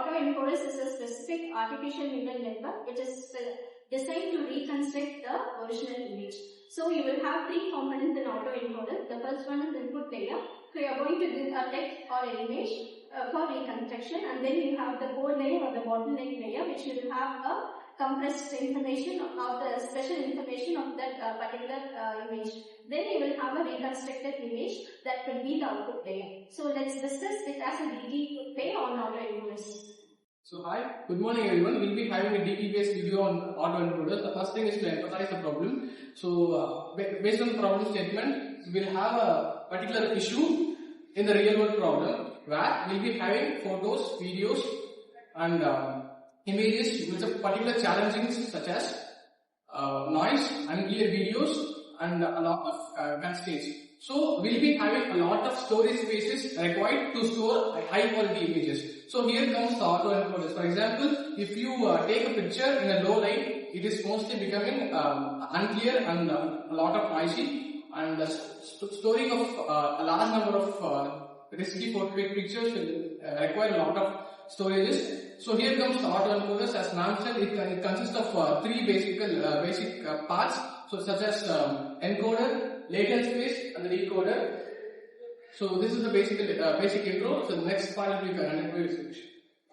AutoEncoders is a specific artificial neural network which is designed to reconstruct the original image. So you will have three components in AutoEncoder. The first one is input layer. So you are going to give a text or an image for reconstruction, and then you have the code layer or the bottleneck layer, which will have a compressed information of the special information of that particular image. Then you will have a reconstructed image that will be the output layer. So let's discuss it as a DT layer on AutoEncoders. So hi, good morning everyone. We'll be having a DT based video on AutoEncoders. The first thing is to emphasize the problem. So based on the problem statement, we'll have a particular issue in the real world problem where we'll be having photos, videos and images with a particular challenges such as noise, unclear videos and a lot of constraints. So we'll be having a lot of storage spaces required to store high quality images. So here comes the AutoEncoders. For example, if you take a picture in a low light, it is mostly becoming unclear and a lot of noisy, and the storing of a large number of risky portrait pictures will require a lot of storages. So here comes the AutoEncoders. As mentioned, it consists of three basic parts, so such as encoder, latent space and the decoder. So this is the basic intro. So the next part will be the encoder section.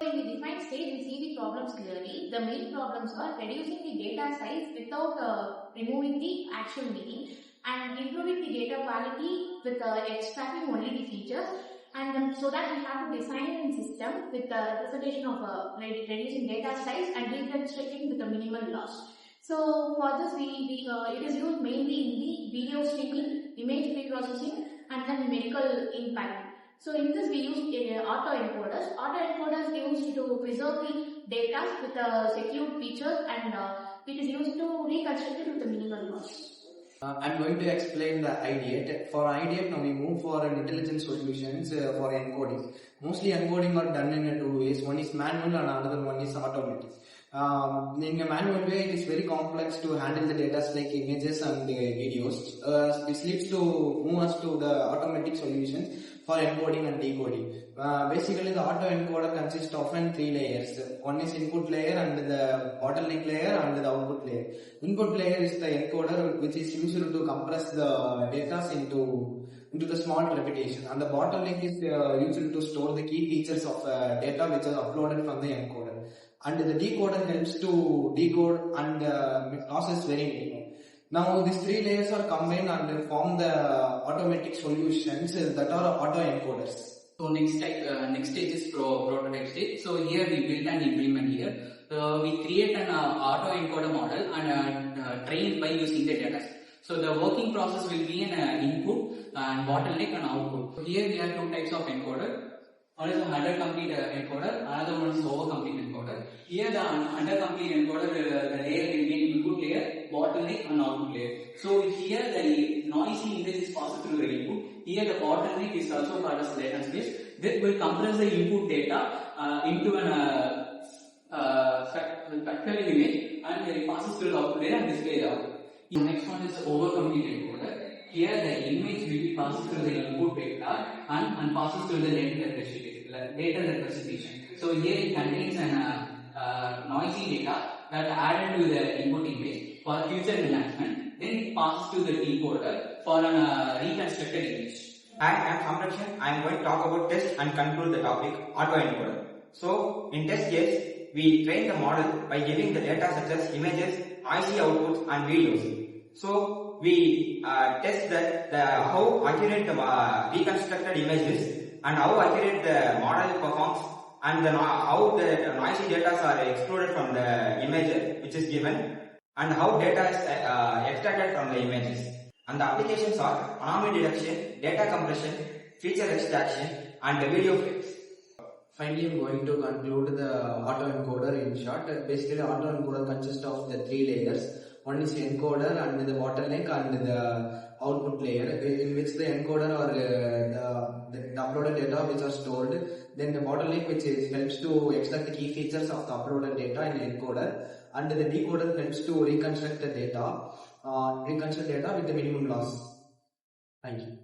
In the defined state, we see the problems clearly. The main problems are reducing the data size without removing the actual meaning, and improving the data quality with extracting only the features, and so that we have to design a system with the representation of reducing data size and reconstructing with a minimal loss. So for this, it is used mainly in the video streaming, image preprocessing, and then numerical impact. So in this we use AutoEncoders. AutoEncoders used to preserve the data with secure features, and it is used to reconstruct it with a minimal loss. I'm going to explain the ideate. For ideate, now we move for an intelligent solutions for encoding. Mostly encoding are done in two ways. One is manual and another one is automatic. In a manual way, it is very complex to handle the data like images and videos. This leads to move us to the automatic solutions for encoding and decoding. Basically, the autoencoder consists of three layers. One is input layer, and the bottleneck layer, and the output layer. Input layer is the encoder, which is used to compress the data into the small repetition, and the bottleneck is used to store the key features of data which are uploaded from the encoder. And the decoder helps to decode and process very minimum. Now these three layers are combined and form the automatic solutions that are autoencoders. So next stage is prototype stage. So here we build and implement here. We create an autoencoder model and train by using the data. So the working process will be an input and bottleneck and output. Here we have two types of encoder. One is a under-complete encoder, another one is over-complete encoder. Here the under-complete encoder, the layer will be an input layer, bottleneck and output layer. So here the noisy image is passed through the input. Here the bottleneck is also called as latent space. This will compress the input data into an factorial image, and it passes through the output layer and display the output. The next one is over-complete encoder. Here the image will be passed through the input data and passes through the data representation. So here it contains an noisy data that added to the input image for future enhancement. Then it passes to the decoder for an reconstructed image. Hi, I am Samrakshan. I am going to talk about test and conclude the topic autoencoder. So in test case, we train the model by giving the data such as images, IC outputs and videos. So we test that how accurate the reconstructed images and how accurate the model performs, and how the noisy data are excluded from the image which is given, and how data is extracted from the images. And the applications are anomaly detection, data compression, feature extraction and the video fix. Finally, I'm going to conclude the autoencoder in short. Basically, the autoencoder consists of the three layers. One is encoder and the bottleneck and the output layer, in which the encoder or the uploaded data which are stored. Then the bottleneck, which helps to extract the key features of the uploaded data in the encoder, and the decoder helps to reconstruct the data with the minimum loss. Thank you.